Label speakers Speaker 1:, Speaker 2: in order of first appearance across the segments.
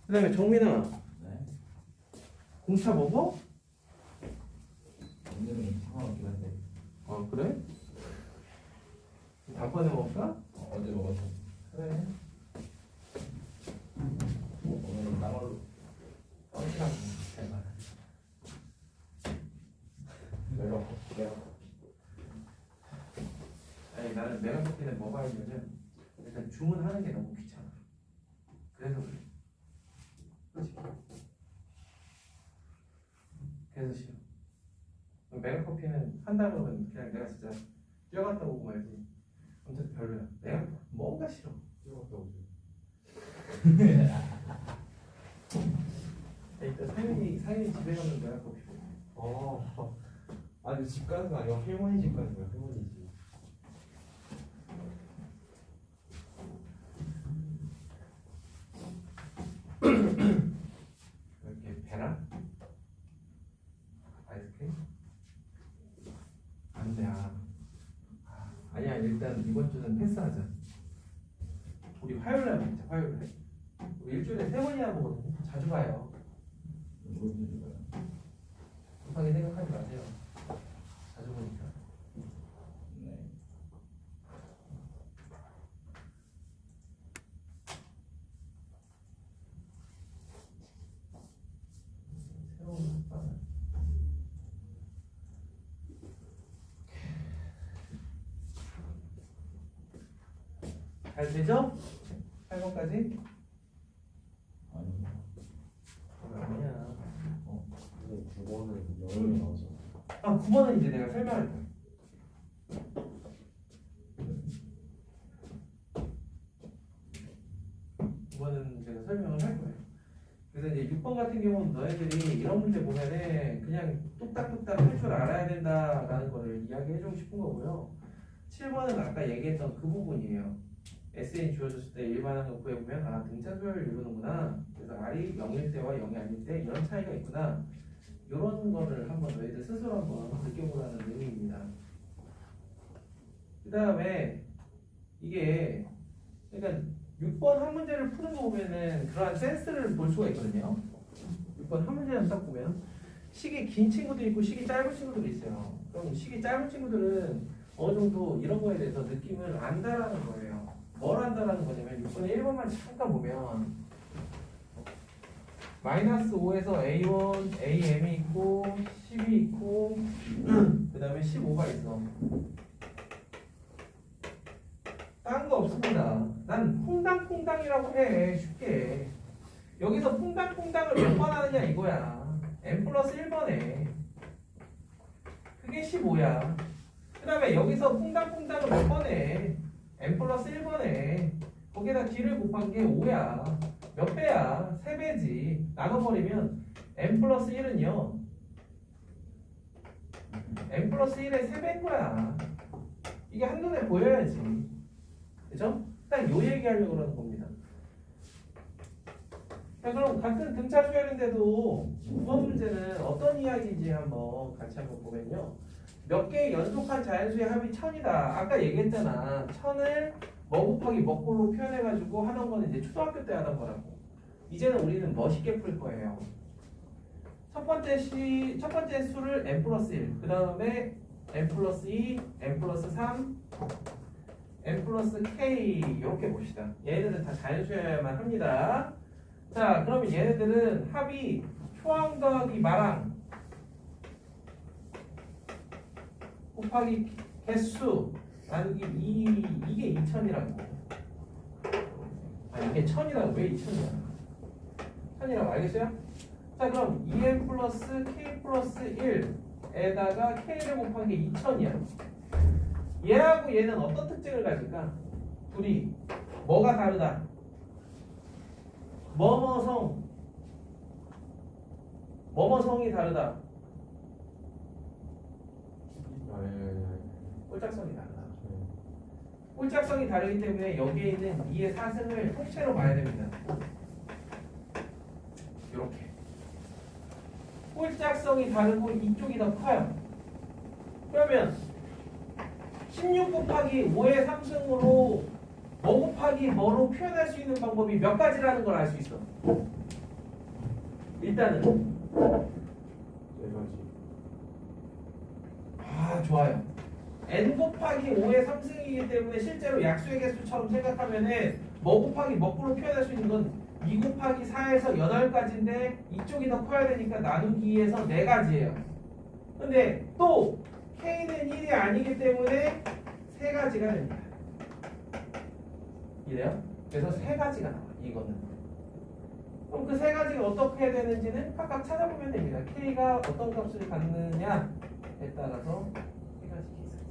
Speaker 1: 그 다음에 정민아,
Speaker 2: 네.
Speaker 1: 공차 먹어?
Speaker 2: 오늘은 상관없긴 한데
Speaker 1: 아 그래? 다음번에 먹을까?
Speaker 2: 어제 먹었어.
Speaker 1: 그래.
Speaker 2: 오늘은 땀으로
Speaker 1: 떡이랑 제발.
Speaker 2: 내가
Speaker 1: 아니 나는 메가커피는 먹어야면은 일단 주문하는 게 너무 귀찮아. 그래서 그래. 그렇지. 그래서 싫어. 메가커피는 한다 그러면 그냥 내가 진짜 뛰어갔다 오고 말지. 아무튼 별로야. 내가 뭔가 싫어.
Speaker 2: 찍었다 오지.
Speaker 1: 일단 사연이 집에 가면 메가커피 먹어.
Speaker 2: 아니 집 가는 거 아니고 할머니 집 가는 거야. 할머니 집.
Speaker 1: 이렇게 베라? 아이스크림? 안 돼. 아니야 일단 이번 주는 패스하자. 우리 화요일날 먹자. 화요일날. 우리 일주일에 3번이나 먹거든요. 자주 가요.
Speaker 2: 뭐 있는 거야?
Speaker 1: 급하게 생각하지 마세요. 자주 보니까.
Speaker 2: 네.
Speaker 1: 새로운 빵을. 잘 되죠? 8번까지?
Speaker 2: 아니.
Speaker 1: 아니야.
Speaker 2: 근데 9번은 영어로 나와서.
Speaker 1: 9번은 이제 내가 설명할 거야. 9번은 제가 설명을 할 거예요. 그래서 이제 6번 같은 경우는 너희들이 이런 문제 보면은 그냥 뚝딱뚝딱 할 줄 알아야 된다라는 거를 이야기해주고 싶은 거고요. 7번은 아까 얘기했던 그 부분이에요. SN 주어졌을 때 일반한 거 구해보면 아 등차수열을 이루는구나. 그래서 R이 0일 때와 0이 아닐 때 이런 차이가 있구나. 이런 거를 한번 너희들 스스로 한번 느껴보라는 의미입니다. 그 다음에 이게 그러니까 6번 한 문제를 푸는 거 보면은 그러한 센스를 볼 수가 있거든요. 6번 한 문제를 딱 보면 식이 긴 친구도 있고 식이 짧은 친구들이 있어요. 그럼 식이 짧은 친구들은 어느 정도 이런 거에 대해서 느낌을 안다라는 거예요. 뭘 안다라는 거냐면 6번에 1번만 잠깐 보면 마이너스 5에서 A1, AM이 있고 10이 있고 그 다음에 15가 있어. 딴 거 없습니다. 난 퐁당퐁당이라고 해. 쉽게. 여기서 퐁당퐁당을 몇 번 하느냐 이거야. n 플러스 1번에 그게 15야. 그 다음에 여기서 퐁당퐁당을 몇 번 해. n 플러스 1번에 거기에다 d를 곱한 게 5야. 몇 배야? 3배지. 나눠버리면 n 플러스 1은요 n 플러스 1의 3배인 거야. 이게 한눈에 보여야지. 그죠? 딱 요 얘기하려고 그러는 겁니다. 자, 그럼 같은 등차 수열인데도 9번 문제는 어떤 이야기인지 한번 같이 한번 보면요. 몇 개의 연속한 자연수의 합이 1000이다. 아까 얘기했잖아. 1000을 뭐 곱하기 뭐꼴로 표현해가지고 하던 거는 이제 초등학교 때 하던 거라고. 이제는 우리는 멋있게 풀 거예요. 첫 번째 수를 n 플러스 1, 그 다음에 n 플러스 2, n 플러스 3, n 플러스 k 이렇게 봅시다. 얘네들은 다 자연수여야만 합니다. 자, 그러면 얘네들은 합이 초항 더하기 마랑 곱하기 개수 나누기 이게 2000이라고. 아 이게 1000이라고. 왜 2000이야? 1000이라고 알겠어요? 자 그럼 2n 플러스 k 플러스 1에다가 k를 곱한 게 2000이야. 얘하고 얘는 어떤 특징을 가질까? 둘이 뭐가 다르다? 뭐뭐성이 다르다. 꼴짝성이 다르다. 꼴짝성이 다르기 때문에 여기에 있는 2의 사승을 통째로 봐야 됩니다. 이렇게 꼴짝성이 다르고 이쪽이 더 커요. 그러면 16 곱하기 5의 3승으로 뭐 곱하기 뭐로 표현할 수 있는 방법이 몇 가지라는 걸 알 수 있어. 일단은
Speaker 2: 네 가지.
Speaker 1: 아 좋아요. n 곱하기 5의 3승이기 때문에 실제로 약수의 개수처럼 생각하면은 뭐 곱하기 뭐로 표현할 수 있는 건 2 곱하기 4에서 8가지인데 이쪽이 더 커야 되니까 나누기 2에서 4가지예요. 근데 또 k는 1이 아니기 때문에 3가지가 됩니다. 이래요? 그래서 3가지가 나와 이거는. 그럼 그 3가지가 어떻게 되는지는 각각 찾아보면 됩니다. k가 어떤 값을 갖느냐에 따라서 3가지 계산.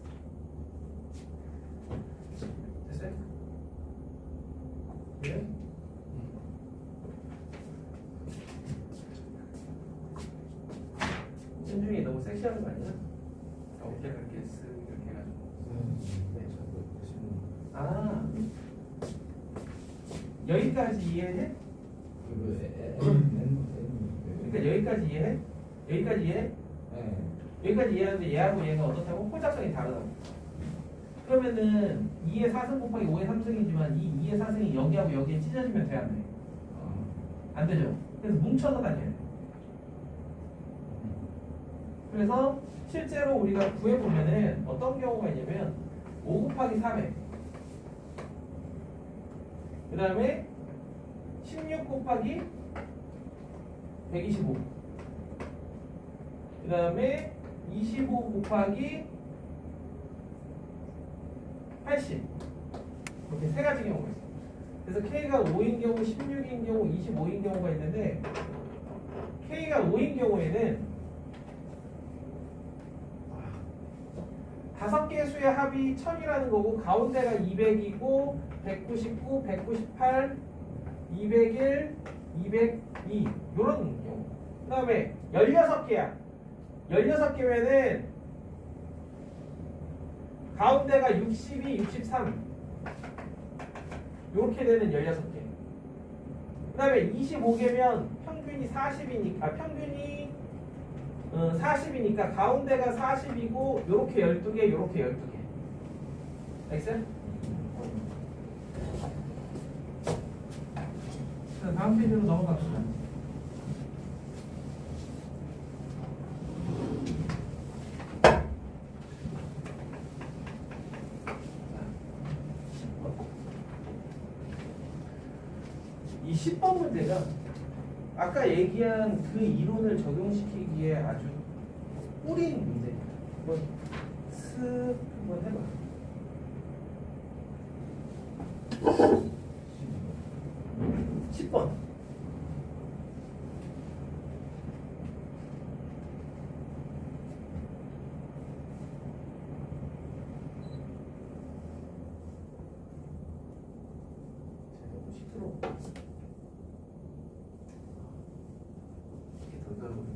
Speaker 1: 됐어요? 그래? 신중이 너무 섹시한 거 아니야? 어깨 이렇게 쓱 이렇게 해가지고.
Speaker 2: 네, 저도 보시는.
Speaker 1: 아 여기까지 이해해? 그러니까 여기까지 이해해? 여기까지 이해해?
Speaker 2: 네.
Speaker 1: 여기까지 이해하는데 얘하고 얘가 어떻다고? 홀짝성이 다르다고. 그러면은 2의 4승 곱하기 5의 3승이지만 이 2의 4승이 여기하고 여기에 찢어지면 돼, 안 돼? 안 되죠. 그래서 뭉쳐서 다녀야 돼. 그래서 실제로 우리가 구해보면은 어떤 경우가 있냐면 5 곱하기 3에 그 다음에 16 곱하기 125 그 다음에 25 곱하기 80 이렇게 세 가지 경우가 있어요. 그래서 K가 5인 경우, 16인 경우, 25인 경우가 있는데 K가 5인 경우에는 5개의 수의 합이 1000이라는 거고 가운데가 200이고 199, 198, 201, 202 이런 경우. 그 다음에 16개야. 16개면은 가운데가 62, 63 이렇게 되는 16개. 그 다음에 25개면 평균이 40이니까 평균이 40이니까 가운데가 40이고 요렇게 12개 요렇게 12개. 알겠어요? 자, 다음 페이지로 넘어갑시다. 이 10번 문제가 아까 얘기한 그 이론을 적용시키기에 아주 뿌린 문제입니다. 한번 슥 한번 해봐. 10번. 너무 시끄러워. 이렇게 던져보면.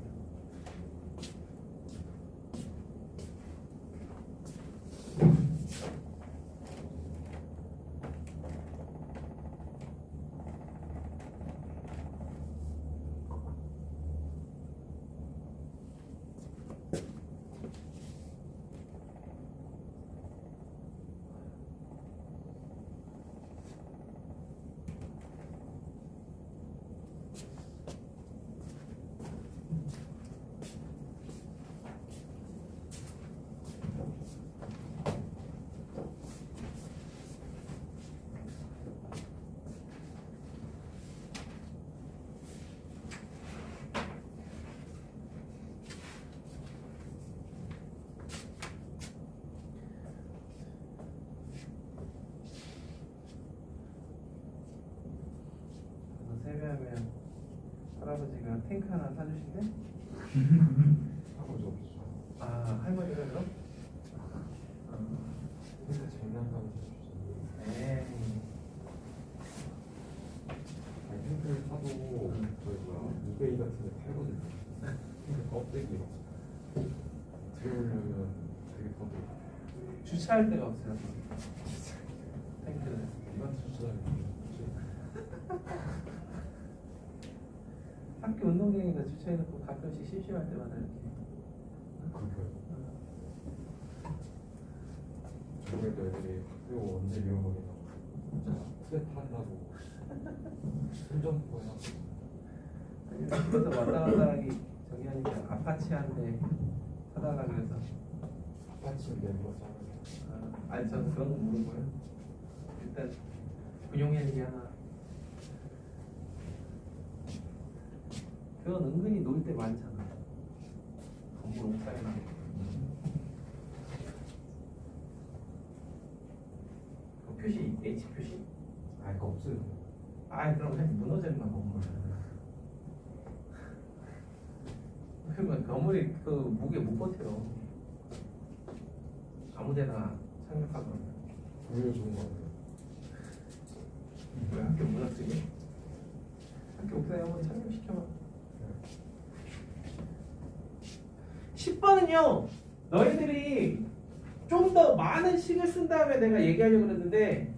Speaker 1: 세배하면 할아버지가 탱크 하나 사주신대?
Speaker 2: 하고 없죠.
Speaker 1: 아 할머니가 그럼?
Speaker 2: 그래서 장난감을 사주셨어요.
Speaker 1: 에이.
Speaker 2: 아니, 탱크를 사도 저희 뭐야 이베이 같은 데 팔거든요. 탱크 껍데기 들어오려면 되게 더도
Speaker 1: 주차할 데가 없어요. 탱크는.
Speaker 2: 이마트 주차장에
Speaker 1: 학교 운동장에다 주차해놓고 가끔씩 심심할 때마다 이렇게.
Speaker 2: 그럴까요? 저번에도 애들이 학교 언제 미워버리나 진짜 투에 탄다고 운전부에 하고
Speaker 1: 그래서 왔다 갔다 하기 저기 하니까 아파치한테 사달라 그래서
Speaker 2: 아침 멤버 작은
Speaker 1: 아니 저는 그런 거 모르는 거예요. 일단 군용헬기 하나. 그건 은근히 놀 때 많잖아. 건물 옥상에 나. 그 표시 H 표시.
Speaker 2: 아 이거 없어요.
Speaker 1: 아 그럼 그냥 무너졌나 건물. 그러면 건물이 그 무게 못 버텨. 아무데나 착륙하거나.
Speaker 2: 오히려 좋은 거 같아요.
Speaker 1: 왜 학교 무너뜨게? 학교 옥상에 한번 착륙시켜봐. 10번은요 너희들이 좀 더 많은 식을 쓴 다음에 내가 얘기하려고 그랬는데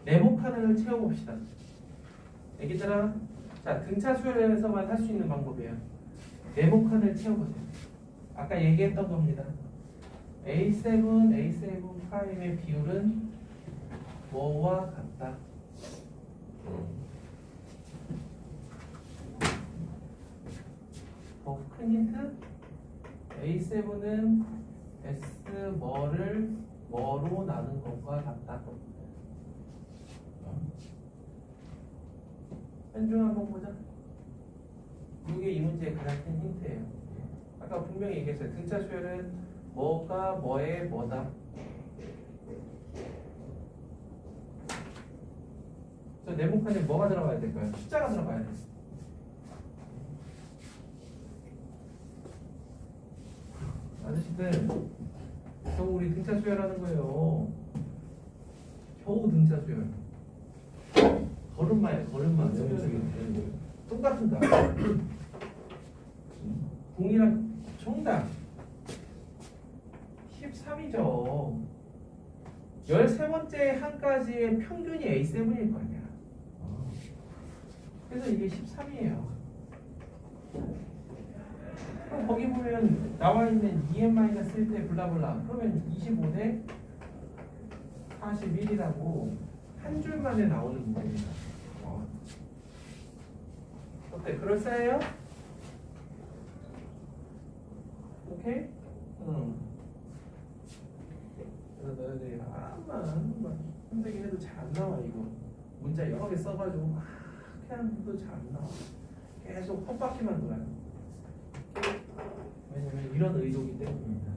Speaker 1: 네모칸을 채워봅시다. 애기들아, 자 등차 수열에서만 할 수 있는 방법이에요. 네모칸을 채워보세요. 아까 얘기했던 겁니다. A7, A7 프라임의 비율은 뭐와 같다? 더 큰 힌트? A7은 S 뭐를 뭐로 나눈 것과 같다. 현중 한번 보자. 이게 이 문제의 가장 큰 힌트예요. 아까 분명히 얘기했어요. 등차 수열은 뭐가 뭐의 뭐다. 저 네모칸에 뭐가 들어가야 될까요? 숫자가 들어가야 돼. 아저씨들, 겨우 우리 등차 수열하는 거예요. 겨우 등차 수열. 걸음마예요, 걸음마. 똑같은 거. 동일한 정답. 13이죠. 13번째 한 가지의 평균이 A7일 거 아니야. 그래서 이게 13이에요. 그럼 거기 보면 나와 있는 2n-1대 블라블라. 그러면 25대 41이라고 한 줄 만에 나오는 문제입니다. 어때? 그럴싸해요? 오케이? 응. 그래서 너희들이 한번 힘들긴 해도 잘 안 나와 이거. 문자 여러 개 써가지고 막 해도 잘 안 나와. 계속 헛바퀴만 돌아요. 왜냐면 이런 의도기 때문입니다.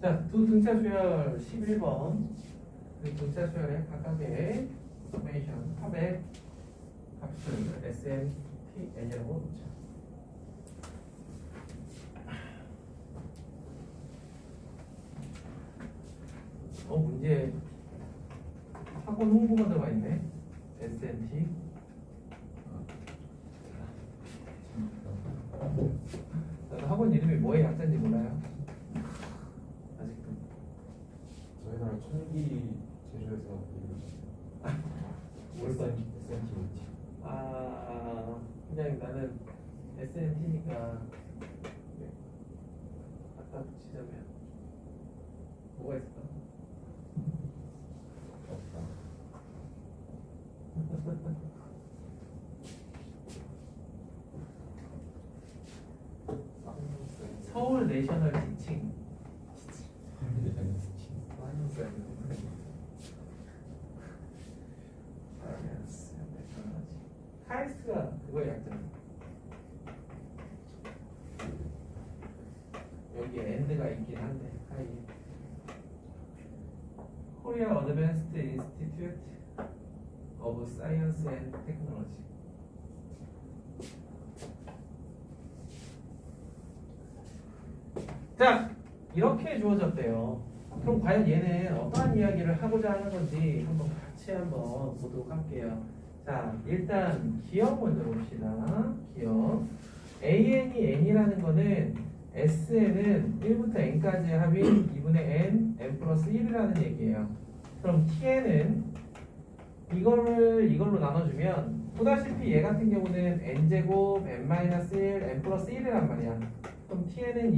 Speaker 1: 자, 두 등차 수열 11번. 그 등차 수열의 각각의 포메이션 합의 값을 SMTN이라고 놓자. 문제 학원 홍보가 들어가 있네. SNT. 나도 학원 이름이 뭐의 약자인지 몰라요. 아직도.
Speaker 2: 저희 나라 총기 제조회사 이름이 SNT.
Speaker 1: 그냥 나는 SNT니까 갖다 붙이자면 뭐가 있을까?
Speaker 2: 없다.
Speaker 1: 서울 내셔널 티칭. 카이스트가 그거의 약점. 여기에 엔드가 있긴 한데 하이. 코리아 어드밴스드 인스티튜트 오브 사이언스 앤 테크놀로지. 자, 이렇게 주어졌대요. 그럼 과연 얘는 어떠한 이야기를 하고자 하는 건지 같이 한번 보도록 할게요. 자, 일단 기억 먼저 봅시다. 기억. AN이 N이라는 거는 SN은 1부터 N까지의 합인 2분의 N, N 플러스 1이라는 얘기예요. 그럼 TN은 이걸로 나눠주면 보다시피 얘 같은 경우는 N제곱, N-1, N 플러스 1이란 말이야. 그럼 TN은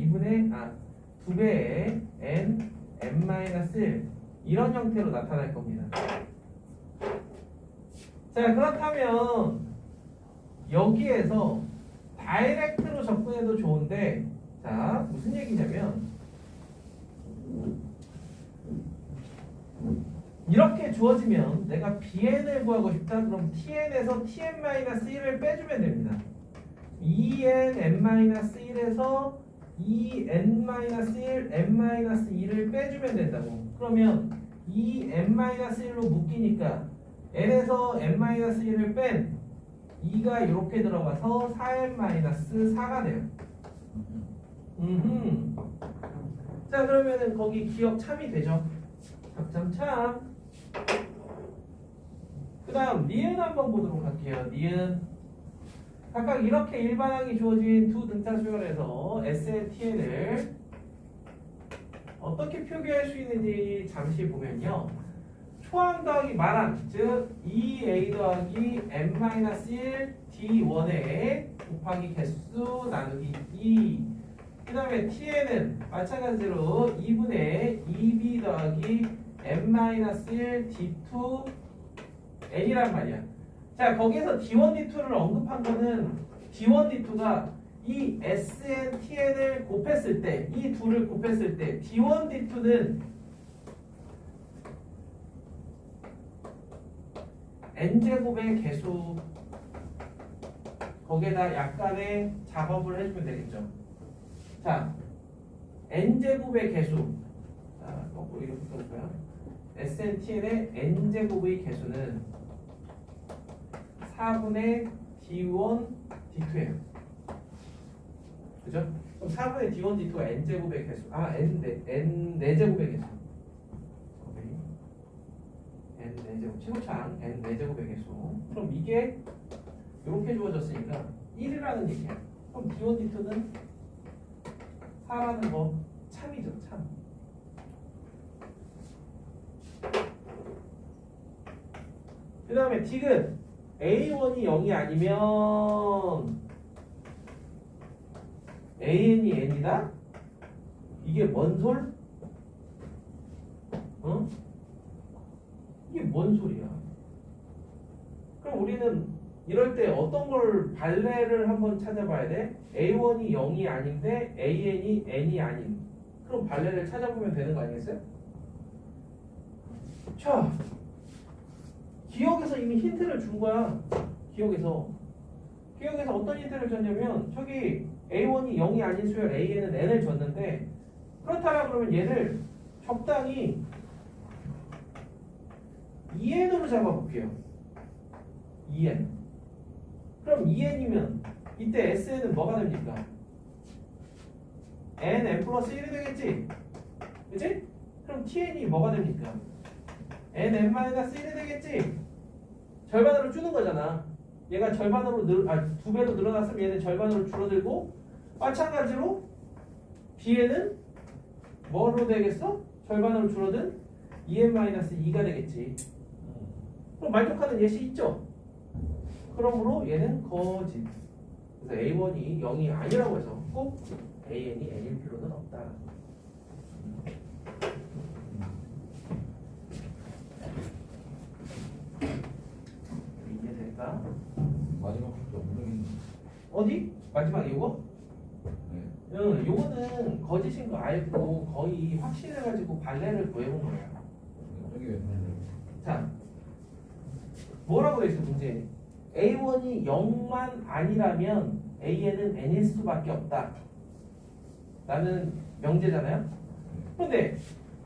Speaker 1: 2배의 N, N-1 이런 형태로 나타날 겁니다. 자, 그렇다면 여기에서 다이렉트로 접근해도 좋은데, 자, 무슨 얘기냐면 이렇게 주어지면 내가 BN을 구하고 싶다. 그럼 TN에서 TN-1을 빼주면 됩니다. 2N N-1에서 2N-1 N-2를 빼주면 된다고. 그러면 2N-1로 묶이니까 N에서 N-1을 뺀 2가 이렇게 들어가서 4N-4가 돼요. 자, 그러면은 거기 기억 참이 되죠. 참. 그 다음 니은 한번 보도록 할게요. 니은. 각각 이렇게 일반항이 주어진 두 등차 수열에서 SN, TN을 어떻게 표기할 수 있는지 잠시 보면요. 초항 더하기 말항, 즉 2A 더하기 N-1 D1에 곱하기 개수 나누기 2. 그 다음에 TN은 마찬가지로 2분의 2B 더하기 N-1 D2 N이란 말이야. 자, 거기에서 D1, D2를 언급한 거는 D1, D2가 이 SN, TN을 곱했을 때, 이 둘을 곱했을 때 D1, D2는 N제곱의 개수, 거기에다 약간의 작업을 해주면 되겠죠. 자, N제곱의 개수, 자, 거꾸로 이렇게 볼까요? SN, TN의 N제곱의 개수는 4분의 D1, D2예요. 그죠? 그럼 4분의 D1, D2가 N제곱의 개수, N4제곱의 개수. N4제곱, 최고창 N4제곱의 개수. 그럼 이게 이렇게 주어졌으니까 1이라는 얘기야. 그럼 D1, D2는 4라는 거 참이죠, 참. 그 다음에 디귿. A1이 0이 아니면 AN이 N이다? 이게 뭔 솔? 어? 이게 뭔 소리야? 그럼 우리는 이럴 때 어떤 걸 발레를 한번 찾아봐야 돼? A1이 0이 아닌데 AN이 N이 아닌. 그럼 발레를 찾아보면 되는 거 아니겠어요? 자, 기억에서 이미 힌트를 준 거야. 기억에서 어떤 힌트를 줬냐면 저기 A1이 0이 아닌 수열 AN은 N을 줬는데 그렇다라 그러면 얘를 적당히 2N으로 잡아볼게요. 2N. 그럼 2N이면 이때 SN은 뭐가 됩니까? N 플러스 1이 되겠지? 그치? 그럼 TN이 뭐가 됩니까? N-1이 되겠지? 절반으로 주는 거잖아. 얘가 절반으로 2배로 늘어났으면 얘는 절반으로 줄어들고 마찬가지로 B에는 뭐로 되겠어? 절반으로 줄어든 2n-2가 되겠지. 그럼 만족하는 예시 있죠? 그러므로 얘는 거짓. 그래서 A1이 0이 아니라고 해서 꼭 AN이 N일 필요는 없다. 이해될까?
Speaker 2: 마지막부터 없는.
Speaker 1: 어디? 마지막 이거?
Speaker 2: 네.
Speaker 1: 응, 요거는 거짓인 거 알고 거의 확신해가지고 발레를 구해본 거야.
Speaker 2: 저기 왜 그러냐.
Speaker 1: 자, 뭐라고 했어 문제? A1이 0만 아니라면 AN은 N일 수밖에 없다. 라는 명제잖아요. 그런데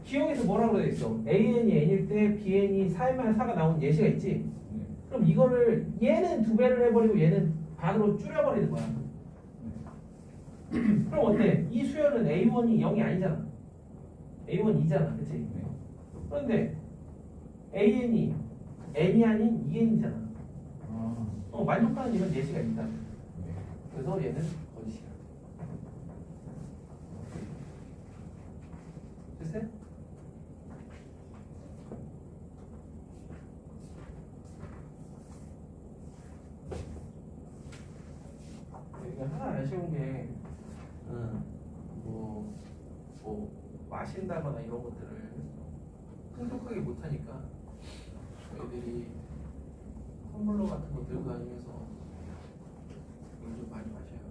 Speaker 1: 기억에서 뭐라고 돼 있어? AN이 N일 때 BN이 4만 4가 나온 예시가 있지?
Speaker 2: 네.
Speaker 1: 그럼 이거를 얘는 2배를 해버리고 얘는 반으로 줄여버리는 거야. 그럼 어때? 이 수열은 A1이 0이 아니잖아. A1 2잖아. 그치?
Speaker 2: 네.
Speaker 1: 그런데 AN이 N이 아닌 EN이잖아. 만족하는 이런 예시가 있다.
Speaker 2: 네.
Speaker 1: 그래서 얘는 거짓이야. 됐어요? 이거 하나 아쉬운 게, 마신다거나 이런 것들을 풍족하게 못하니까 저희들이 텀블러 같은 거 들고 다니면서 물 좀 많이 마셔요.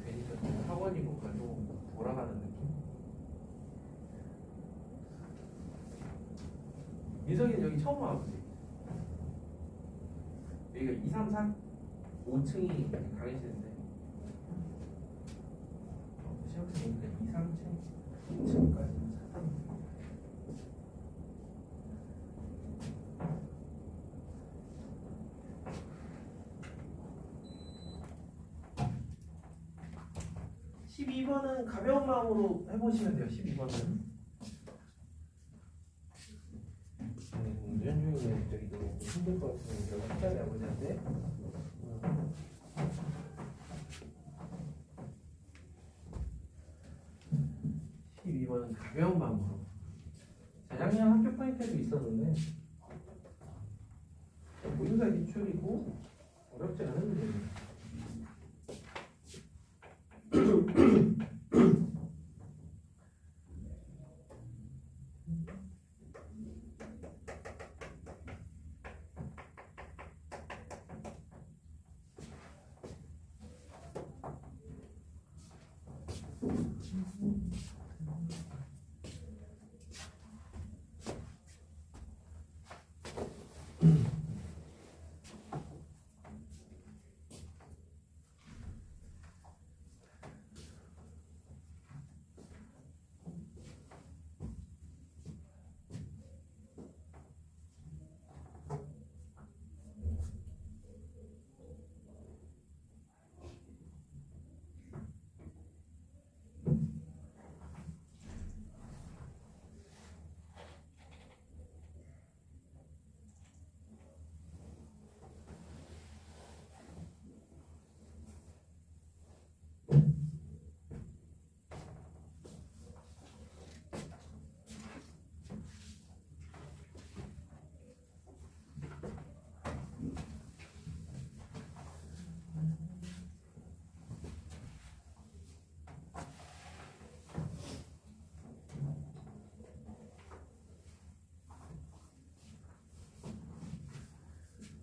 Speaker 1: 괜히 저 학원이고 가지고 돌아가는 느낌? 민석이는 여기 처음 와보지? 여기가 2, 3, 4, 5층이 강의실인데 시험생 오니까 2, 3층, 2층까지 찾았는데 12번은 가벼운 마음으로 해보시면 돼요. 12번은 운전 중에 저기 좀 힘들 것 같으면 내가 시간이 아버지한테 12번은 가벼운 마음으로. 재작년 학교 포인트도 있었는데 모의고사 기출이고 어렵지 않은 문제입니다.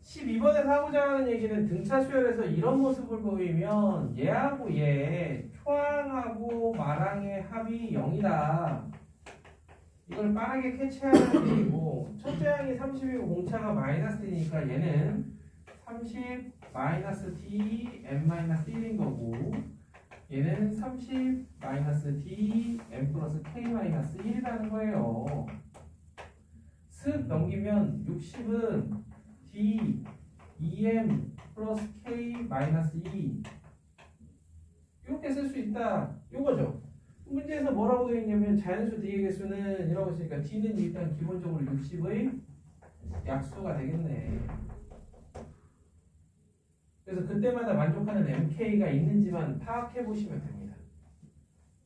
Speaker 1: (12번에서) 하고자 하는 얘기는 등차 수열에서 이런 모습을 보이면 얘하고 얘, 초항하고 마랑의 합이 0이다. 이걸 빠르게 캐치하는 얘기고, 첫째 항이 30이고 공차가 마이너스니까 얘는 30 마이너스 t n 마이너스 1인 거고, 얘는 30 마이너스 t n 플러스 k 마이너스 1이라는 거예요. 슥 넘기면 60은 d 2m 플러스 k 마이너스 2 이렇게 쓸 수 있다. 이거죠. 문제에서 뭐라고 되어 있냐면 자연수 D의 개수는 이라고 했으니까 D는 일단 기본적으로 60의 약수가 되겠네. 그래서 그때마다 만족하는 MK가 있는지만 파악해 보시면 됩니다.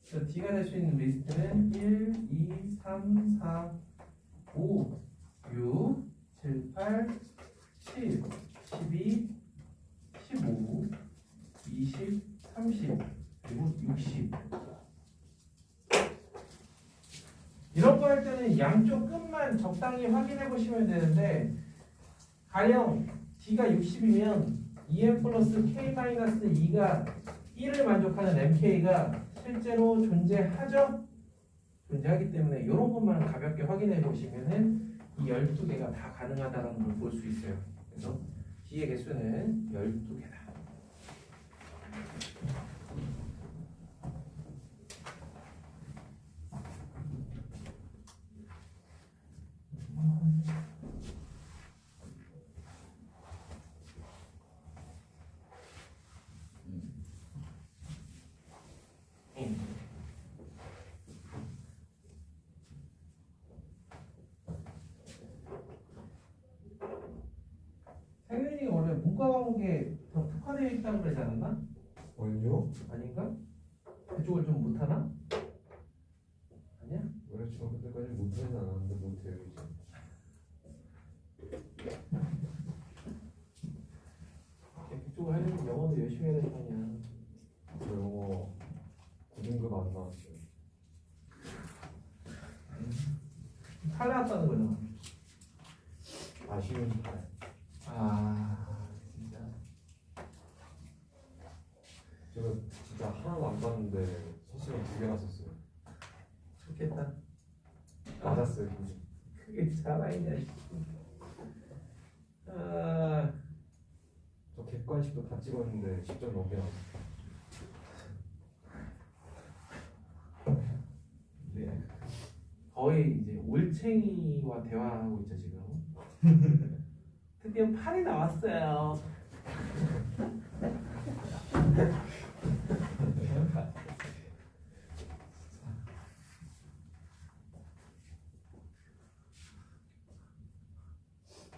Speaker 1: 그래서 D가 될 수 있는 리스트는 1, 2, 3, 4, 5, 6, 7, 8, 7, 12, 15, 20, 30, 그리고 60. 이런 거 할 때는 양쪽 끝만 적당히 확인해 보시면 되는데, 가령 D가 60이면 2m 플러스 k-2가 1을 만족하는 mk가 실제로 존재하죠? 존재하기 때문에 이런 것만 가볍게 확인해 보시면은 이 12개가 다 가능하다는 걸 볼 수 있어요. 그래서 D의 개수는 12개다. 당연히 원래 문과 과목에 더 특화되어 있다고 그러지 않았나?
Speaker 2: 아니요?
Speaker 1: 아닌가? 그쪽을 좀 못하나? 아니야?
Speaker 2: 원래 중학교 때까지 못하진 않았는데 못해요 이제.
Speaker 1: 그쪽을 하려면 영어도 열심히 해야 되는 거 아니야.
Speaker 2: 저 영어 9등급 안 나왔어요.
Speaker 1: 탈 나왔다는 거잖아.
Speaker 2: 아쉬운 달.
Speaker 1: 아 진짜.
Speaker 2: 제가 진짜 하나도 안 봤는데 서술은 2개나 썼어요.
Speaker 1: 좋겠다.
Speaker 2: 맞았어요 근데.
Speaker 1: 그게 살아있냐. 아,
Speaker 2: 저 객관식도 다 찍었는데 10점 넘게 나왔어요.
Speaker 1: 네. 거의 이제 올챙이와 대화하고 있죠 지금. 드디어 팔이 나왔어요.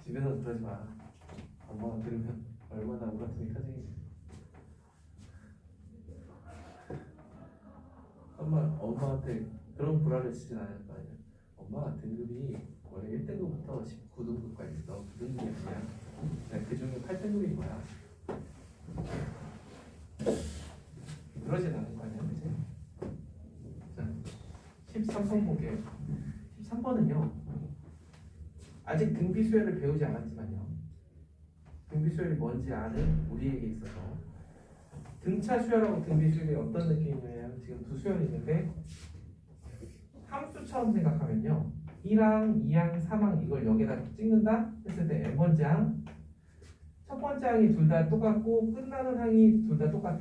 Speaker 1: 집에서 그러지 마. 엄마가 들으면 얼마나 울었더니 터지겠니. 엄마한테 그런 불화를 치진 않을 거 아니야. 엄마 등급이 원래 1등급부터 19등급까지 있어. 9등급이 아니야. 그 중에 8등급인 거야. 그러진 않을 거 아니야, 그치? 자, 13번 볼게요. 13번은요. 아직 등비수열을 배우지 않았지만요. 등비수열이 뭔지 아는 우리에게 있어서 등차 수열하고 등비수열이 어떤 느낌이냐면 지금 두 수열이 있는데 함수처럼 생각하면요. 1항, 2항, 3항 이걸 여기다 찍는다 했을 때 n번째 항 첫 번째 항이 둘 다 똑같고 끝나는 항이 둘 다 똑같아.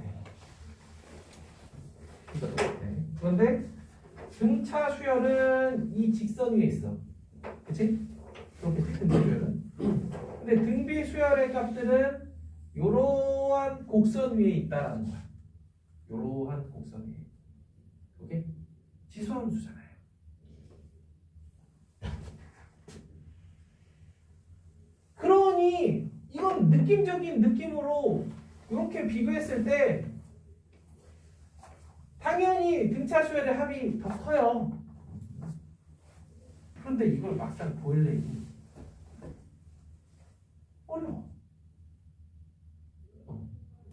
Speaker 1: 둘 다 똑같아. 그런데 등차 수열은 이 직선 위에 있어. 그치? 그렇겠지? 등비 수열은. 근데 등비 수열의 값들은 이러한 곡선 위에 있다라는 거야. 이러한 곡선 위에. 오케이? 지수함수잖아요. 그러니 이건 느낌적인 느낌으로 이렇게 비교했을 때 당연히 등차 수열의 합이 더 커요. 그런데 이걸 막상 보일래니 어려워.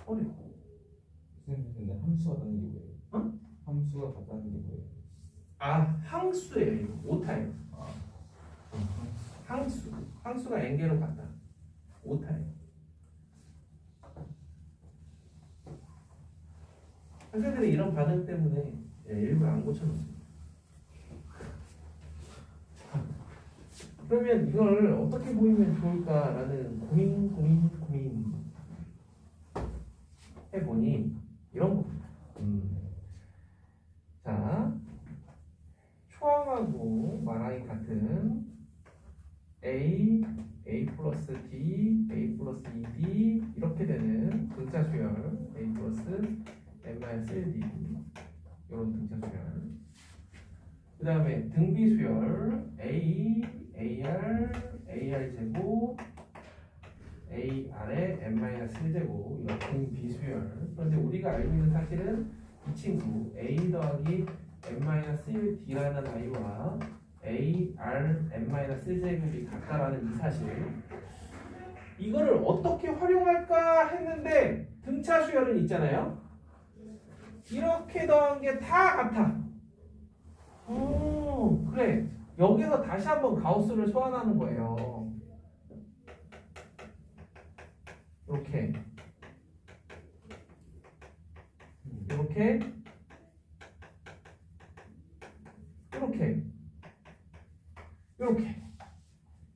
Speaker 1: 어려워.
Speaker 2: 선생님 근데 함수가 같다는 게 뭐예요?
Speaker 1: 어?
Speaker 2: 함수가 같다는 게 뭐예요?
Speaker 1: 아, 항수예요. 이거 오타예요. 항수가 n개로 같다. 오타예요. 학생들이 이런 반응 때문에 일부러 안 고쳐놓습니다. 그러면 이걸 어떻게 보이면 좋을까라는 고민 해보니 이런 겁니다. 자, 초항하고 마랑이 같은 A 플러스 D, A 플러스 2D 이렇게 되는 등차 수열 A 플러스 n-1D 이런 등차 수열. 그 다음에 등비 수열 A, AR 제곱 AR의 n-1제곱 이런 등비 수열. 그런데 우리가 알고 있는 사실은 이 친구 A 더하기 n-1D라는 아이와 AR n-1제곱이 같다라는 이 사실. 이거를 어떻게 활용할까 했는데 등차 수열은 있잖아요. 이렇게 더한 게 다 같아. 그래. 여기서 다시 한번 가우스를 소환하는 거예요. 이렇게. 이렇게. 이렇게. 이렇게.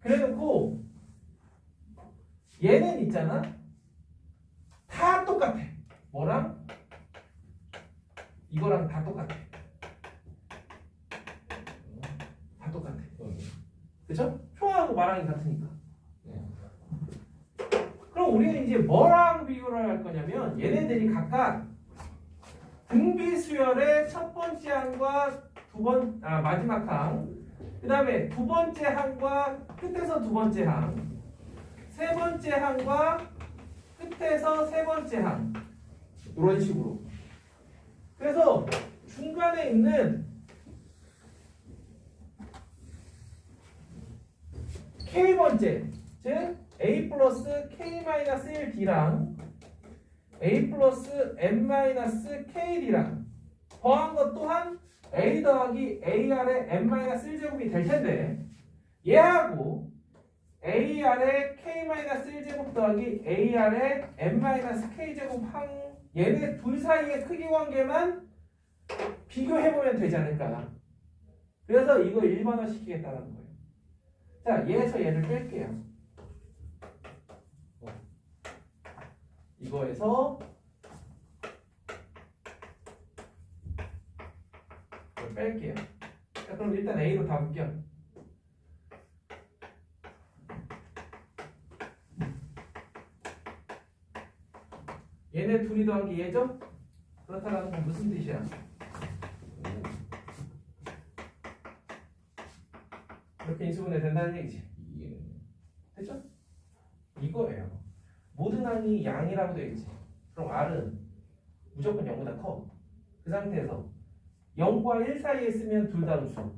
Speaker 1: 그래놓고 얘는 있잖아. 다 똑같아. 뭐랑? 이거랑 다 똑같아. 다 똑같아. 그죠? 초하고 마랑이 같으니까. 그럼 우리는 이제 뭐랑 비교를 할 거냐면 얘네들이 각각 등비수열의 첫 번째 항과 마지막 항, 그 다음에 두 번째 항과 끝에서 두 번째 항, 세 번째 항과 끝에서 세 번째 항, 이런 식으로. 그래서 중간에 있는 K번째, 즉 A 플러스 K 마이너스 1D랑 A 플러스 M KD랑 더한 것 또한 A 더하기 AR의 M-1제곱이 될 텐데 얘하고 AR의 K-1제곱 더하기 AR의 M-K제곱 항 얘네 둘 사이의 크기 관계만 비교해보면 되지 않을까. 그래서 이거 일반화 시키겠다는 거예요. 자, 얘에서 얘를 뺄게요. 이거에서 이걸 뺄게요. 자, 그럼 일단 A로 다 묶여. 얘네 둘이 더하기 얘죠? 그렇다는 건 무슨 뜻이야? 이렇게 인수분해 된다는 얘기지. 됐죠? 이거예요. 모든 항이 양이라고 되어 있지. 그럼 R은 무조건 0보다 커. 그 상태에서 0과 1 사이에 있으면 둘 다 음수.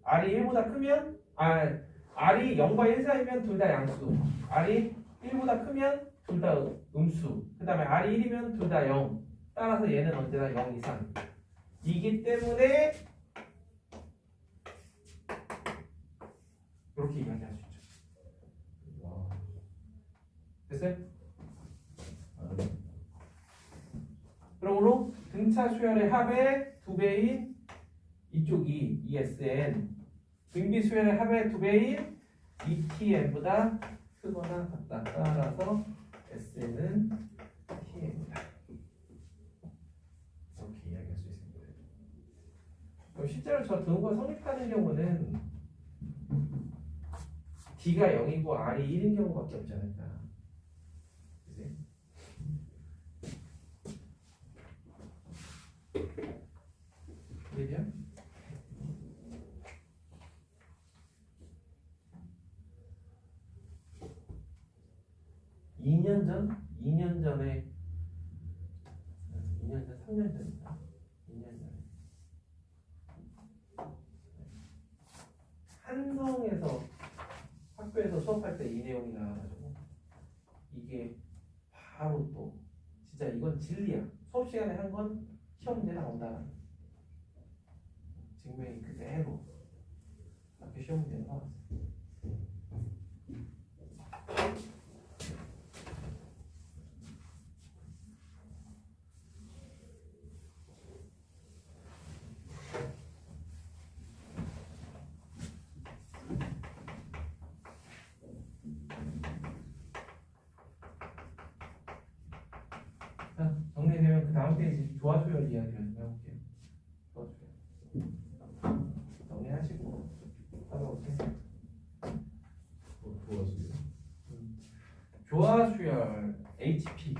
Speaker 1: R이 1보다 크면 R이 0과 1 사이면 둘 다 양수. R이 1보다 크면 둘 다 음수. 그 다음에 R이 1이면 둘 다 0. 따라서 얘는 언제나 0 이상. 이기 때문에 이렇게 이야기할 수 있죠. 됐어요? 그러므로 등차 수열의 합의 2배인 이쪽이 ESN, 등비 수열의 합의 2배인 ETN보다 크거나 같다. 따라서 SN은 TN이다. 이렇게 이야기할 수 있습니다. 그럼 실제로 저 등호가 성립하는 경우는 D가 0이고 R이 1인 경우밖에 없지 않을까. 그치? 그죠? (2년 전) 3년 전인가? 2년 전에 한성에서 학교에서 수업할 때 이 내용이 나와가지고 이게 바로 또 진짜 이건 진리야. 수업 시간에 한 건 시험 문제 나온다. 증명이 그대로 학교 시험 문제 나왔어. 자, 정리되면 그 다음 페이지 조화수열 이야기를 좀 해볼게요. 조화수열 정리하시고 따라오세요. 조화수열 HP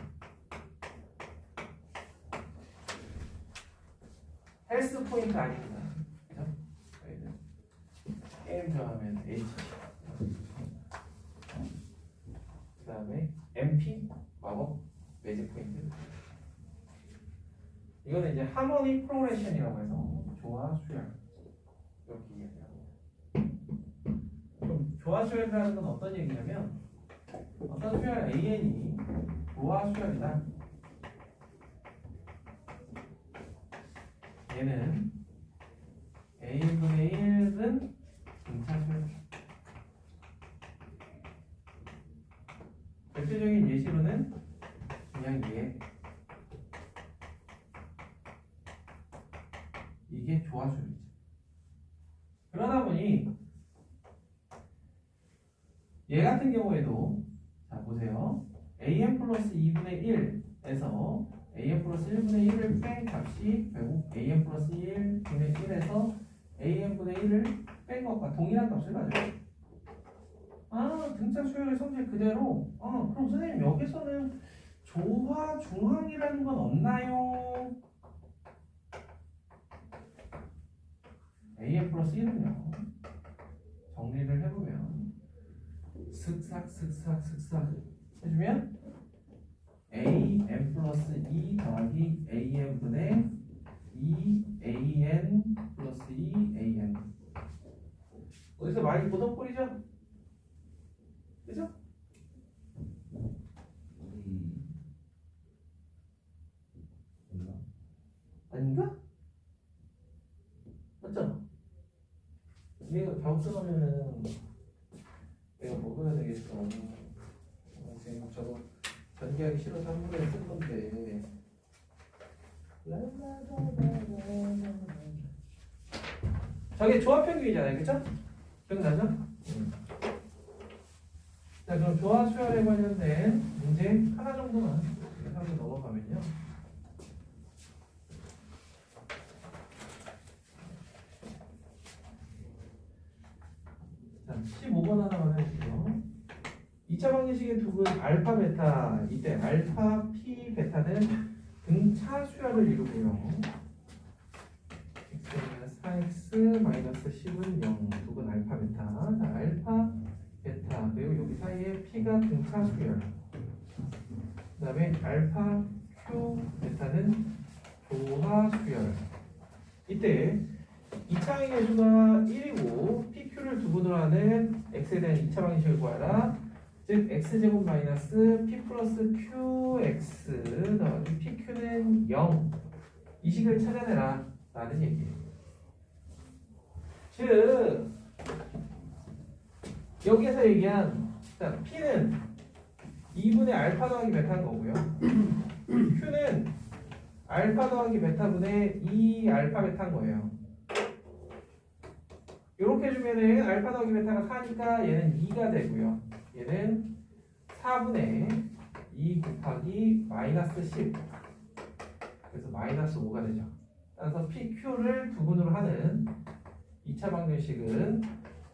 Speaker 1: 헬스 포인트 아닙니다. 그죠? 저희는 게임 좋아하면 HP 그 다음에 MP 마법 매직 포인트. 이거는 이제 하모니 프로그레션이라고 해서 조화수열 이렇게 이야기합니다. 그럼 조화수열이라는 건 어떤 얘기냐면 어떤 수열 AN이 조화수열이다. 얘는 A분의 1은 등차수열. 대표적인 예시로는 그냥 이게 조화수열이죠. 그러다 보니 얘 같은 경우에도 자 보세요. an 플러스 2분의 1에서 an 플러스 1분의 1을 뺀 값이 결국 an 플러스 1분의 1에서 an분의 1을 뺀 것과 동일한 값을 가져요. 아, 등차 수열의 성질 그대로. 그럼 선생님 여기서는 조화 중항이라는 건 없나요? an 플러스 1은요. 정리를 해보면 슥싹 해주면 an 플러스 2 더하기 an분의 2an 플러스 2an. 어디서 많이 보던 꼴이죠? 그죠? 아닌가? 맞잖아. 내가 잘못 써놓으면은 내가 먹어야 되겠어. 지금 저도 전개하기 싫어서 한 번에 쓴 건데. 저게 조합평균이잖아요, 그쵸? 기억나죠? 자, 그럼 조화 수열에 관련된 문제 하나 정도만 하고 넘어가면요. 자, 15번 하나만 해주세요. 2차 방정식의 두 근 알파, 베타, 이때 알파, p, 베타는 등차 수열을 이루고요. x-4x 마이너스 10은 0, 두 근 알파, 베타. 자, 알파, 베타, 그리고 여기 사이에 p가 등차 수열. 그 다음에 알파, q, 베타는 조화 수열. 이때 2차항의 수가 1이고 PQ를 두 분으로 하는 X에 대한 2차 방정식을 구하라. 즉 X제곱 마이너스 P 플러스 QX 더하기 PQ는 0 이 식을 찾아내라 라는 얘기예요. 즉 여기에서 얘기한 자, P는 2분의 알파 더하기 베타인 거고요. Q는 알파 더하기 베타분의 2 알파 베타인 거예요. 이렇게 해주면은 알파 더하기 베타가 4니까 얘는 2가 되고요. 얘는 4분의 2 곱하기 마이너스 10. 그래서 마이너스 5가 되죠. 따라서 PQ를 두 분으로 하는 2차 방정식은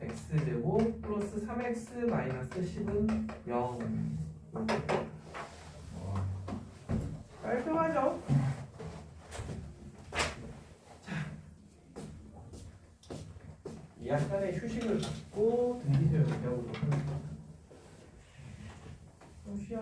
Speaker 1: x제곱 플러스 3x 마이너스 10은 0. 깔끔하죠? 약간의 휴식을 갖고 등기소용을 배우도록 하겠습니다. 쉬어.